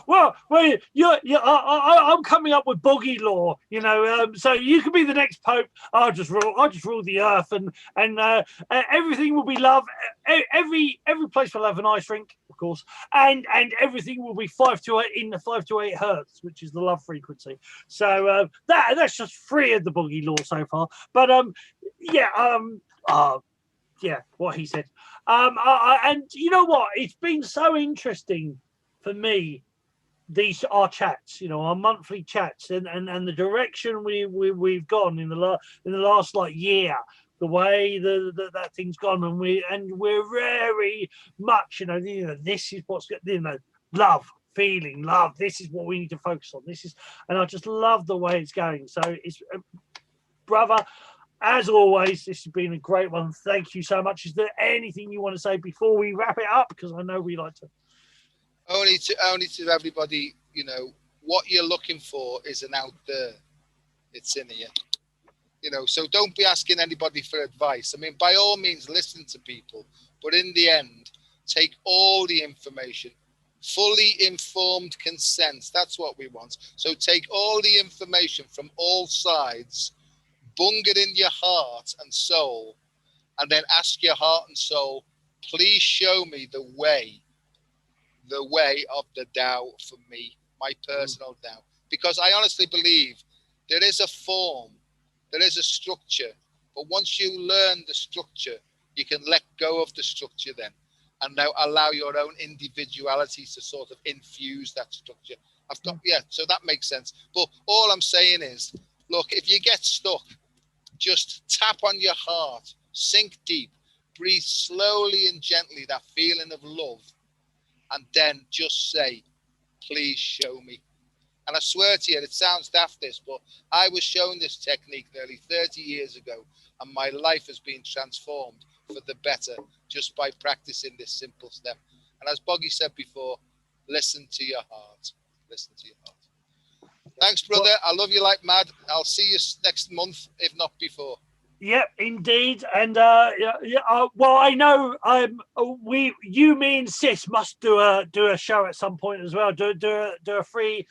Well. I'm coming up with boggy law, you know. So you can be the next pope. I'll just rule the earth, and everything will be love. Every place will have an ice rink, of course, and everything will be 528 in the 528 hertz, which is the love frequency. So that's just 3 of the boogie law so far. But yeah, what he said. And you know what? It's been so interesting for me. These our chats, our monthly chats, and the direction we've gone in the last like year, the way that thing's gone, and we're very much, this is what's love, feeling love. This is what we need to focus on. And I just love the way it's going. So it's brother. As always, this has been a great one. Thank you so much. Is there anything you want to say before we wrap it up? Because I know we like to. Only to everybody, what you're looking for isn't out there. It's in here. So don't be asking anybody for advice. I mean, by all means, listen to people. But in the end, take all the information. Fully informed consent. That's what we want. So take all the information from all sides, bung it in your heart and soul, and then ask your heart and soul, please show me the way of the Tao for me, my personal Tao. Because I honestly believe there is a form, there is a structure, but once you learn the structure, you can let go of the structure then, and now allow your own individuality to sort of infuse that structure. So that makes sense. But all I'm saying is, look, if you get stuck, just tap on your heart, sink deep, breathe slowly and gently that feeling of love, and then just say, please show me. And I swear to you, it sounds daft this, but I was shown this technique nearly 30 years ago, and my life has been transformed for the better just by practicing this simple step. And as Boggy said before, listen to your heart. Listen to your heart. Thanks, brother. I love you like mad. I'll see you next month, if not before. Yep, indeed. And well, I know you, me, and Sis must do a show at some point as well. Do a free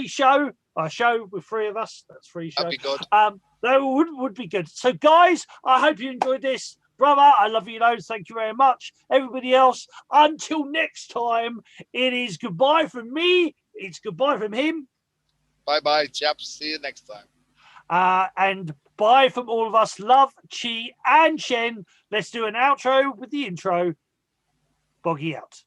show, a show with 3 of us. That's free show. That'd be good. That would be good. So, guys, I hope you enjoyed this. Brother, I love you loads. Thank you very much. Everybody else, until next time, it is goodbye from me. It's goodbye from him. Bye-bye, chaps. See you next time. And bye from all of us. Love, Chi, and Shen. Let's do an outro with the intro. Boggy out.